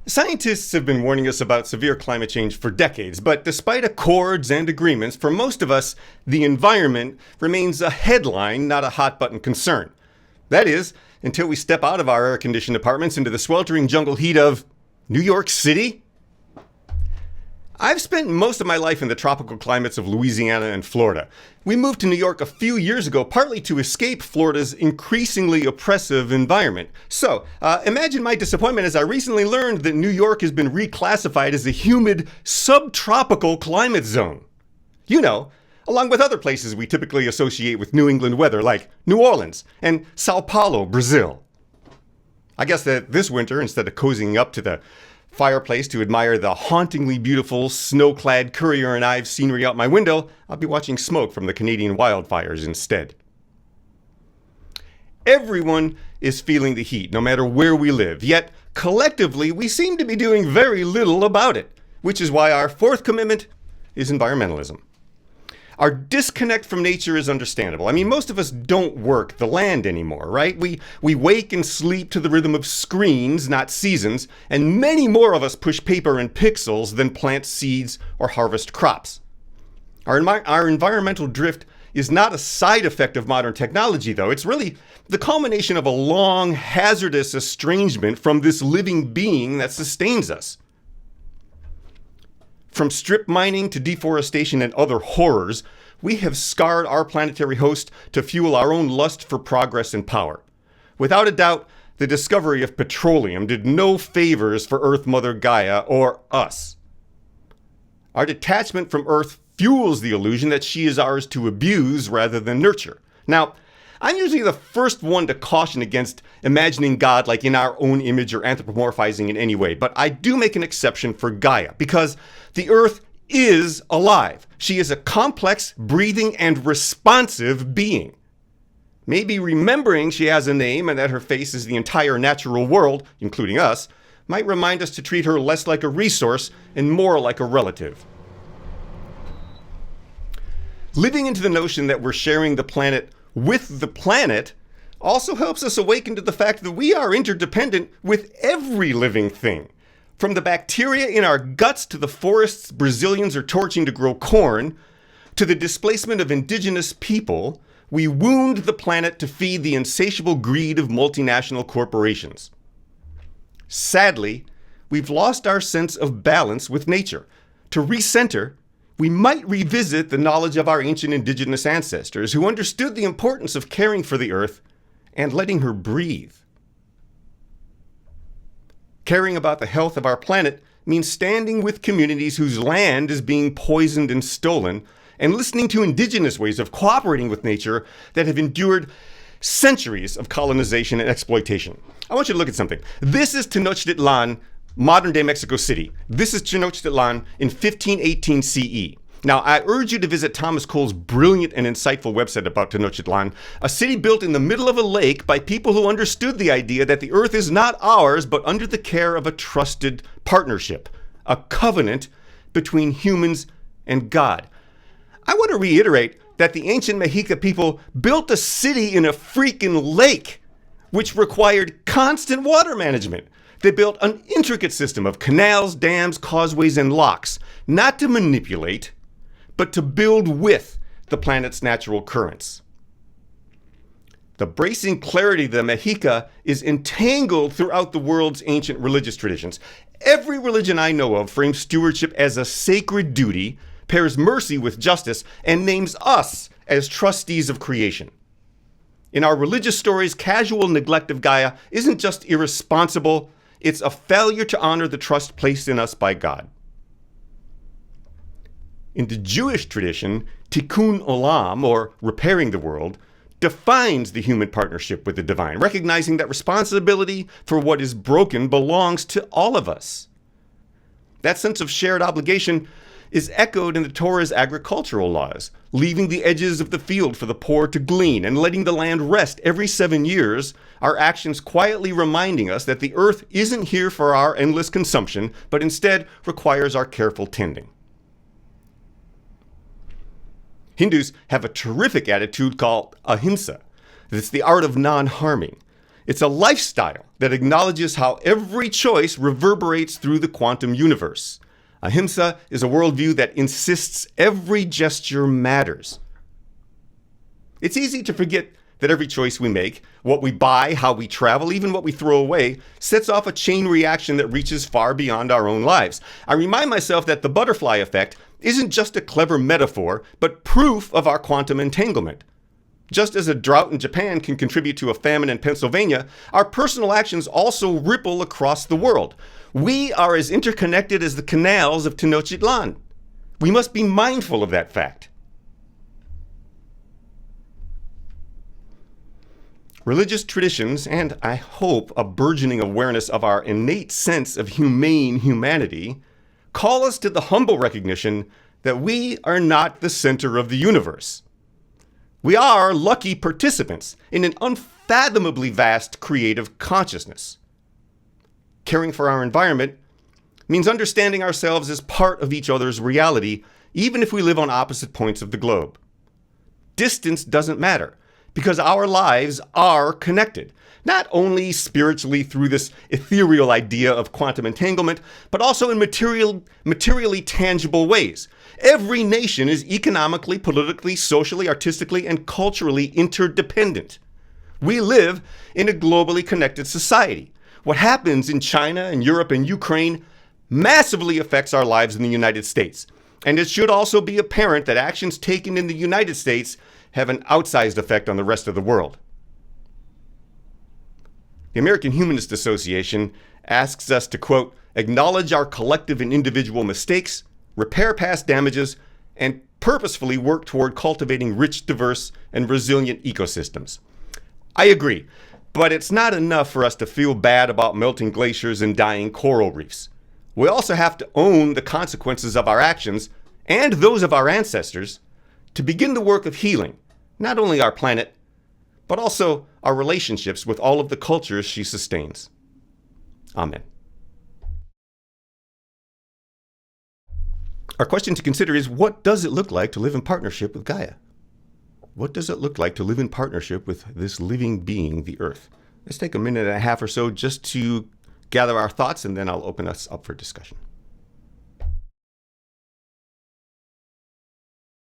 Scientists have been warning us about severe climate change for decades, but despite accords and agreements, for most of us, the environment remains a headline, not a hot-button concern. That is, until we step out of our air-conditioned apartments into the sweltering jungle heat of New York City. I've spent most of my life in the tropical climates of Louisiana and Florida. We moved to New York a few years ago, partly to escape Florida's increasingly oppressive environment. So, imagine my disappointment as I recently learned that New York has been reclassified as a humid, subtropical climate zone. You know, along with other places we typically associate with New England weather, like New Orleans and Sao Paulo, Brazil. I guess that this winter, instead of cozying up to the fireplace to admire the hauntingly beautiful snow-clad Currier and Ives scenery out my window, I'll be watching smoke from the Canadian wildfires instead. Everyone is feeling the heat, no matter where we live, yet collectively we seem to be doing very little about it, which is why our fourth commitment is environmentalism. Our disconnect from nature is understandable. I mean, most of us don't work the land anymore, right? We wake and sleep to the rhythm of screens, not seasons, and many more of us push paper and pixels than plant seeds or harvest crops. Our environmental drift is not a side effect of modern technology, though. It's really the culmination of a long, hazardous estrangement from this living being that sustains us. From strip mining to deforestation and other horrors, we have scarred our planetary host to fuel our own lust for progress and power. Without a doubt, the discovery of petroleum did no favors for Earth-Mother Gaia or us. Our detachment from Earth fuels the illusion that she is ours to abuse rather than nurture. Now, I'm usually the first one to caution against imagining God like in our own image or anthropomorphizing in any way, but I do make an exception for Gaia because the Earth is alive. She is a complex, breathing, and responsive being. Maybe remembering she has a name and that her face is the entire natural world, including us, might remind us to treat her less like a resource and more like a relative. Living into the notion that we're sharing the planet with the planet also helps us awaken to the fact that we are interdependent with every living thing. From the bacteria in our guts to the forests Brazilians are torching to grow corn, to the displacement of indigenous people, we wound the planet to feed the insatiable greed of multinational corporations. Sadly, we've lost our sense of balance with nature. To recenter, we might revisit the knowledge of our ancient indigenous ancestors who understood the importance of caring for the earth and letting her breathe. Caring about the health of our planet means standing with communities whose land is being poisoned and stolen, and listening to indigenous ways of cooperating with nature that have endured centuries of colonization and exploitation. I want you to look at something. This is Tenochtitlan, modern-day Mexico City. This is Tenochtitlan in 1518 CE. Now, I urge you to visit Thomas Cole's brilliant and insightful website about Tenochtitlan, a city built in the middle of a lake by people who understood the idea that the earth is not ours, but under the care of a trusted partnership, a covenant between humans and God. I want to reiterate that the ancient Mexica people built a city in a freaking lake, which required constant water management. They built an intricate system of canals, dams, causeways, and locks, not to manipulate, but to build with the planet's natural currents. The bracing clarity of the Mexica is entangled throughout the world's ancient religious traditions. Every religion I know of frames stewardship as a sacred duty, pairs mercy with justice, and names us as trustees of creation. In our religious stories, casual neglect of Gaia isn't just irresponsible, it's a failure to honor the trust placed in us by God. In the Jewish tradition, tikkun olam, or repairing the world, defines the human partnership with the divine, recognizing that responsibility for what is broken belongs to all of us. That sense of shared obligation is echoed in the Torah's agricultural laws, leaving the edges of the field for the poor to glean and letting the land rest every 7 years, our actions quietly reminding us that the earth isn't here for our endless consumption, but instead requires our careful tending. Hindus have a terrific attitude called ahimsa. It's the art of non-harming. It's a lifestyle that acknowledges how every choice reverberates through the quantum universe. Ahimsa is a worldview that insists every gesture matters. It's easy to forget that every choice we make, what we buy, how we travel, even what we throw away, sets off a chain reaction that reaches far beyond our own lives. I remind myself that the butterfly effect isn't just a clever metaphor, but proof of our quantum entanglement. Just as a drought in Japan can contribute to a famine in Pennsylvania, our personal actions also ripple across the world. We are as interconnected as the canals of Tenochtitlan. We must be mindful of that fact. Religious traditions, and I hope a burgeoning awareness of our innate sense of humane humanity, call us to the humble recognition that we are not the center of the universe. We are lucky participants in an unfathomably vast creative consciousness. Caring for our environment means understanding ourselves as part of each other's reality, even if we live on opposite points of the globe. Distance doesn't matter, because our lives are connected, not only spiritually through this ethereal idea of quantum entanglement, but also in materially tangible ways. Every nation is economically, politically, socially, artistically, and culturally interdependent. We live in a globally connected society. What happens in China and Europe and Ukraine massively affects our lives in the United States. And it should also be apparent that actions taken in the United States have an outsized effect on the rest of the world. The American Humanist Association asks us to, quote, acknowledge our collective and individual mistakes, repair past damages, and purposefully work toward cultivating rich, diverse, and resilient ecosystems. I agree, but it's not enough for us to feel bad about melting glaciers and dying coral reefs. We also have to own the consequences of our actions and those of our ancestors to begin the work of healing, not only our planet, but also our relationships with all of the cultures she sustains. Amen. Our question to consider is, what does it look like to live in partnership with Gaia? What does it look like to live in partnership with this living being, the Earth? Let's take a minute and a half or so just to gather our thoughts, and then I'll open us up for discussion.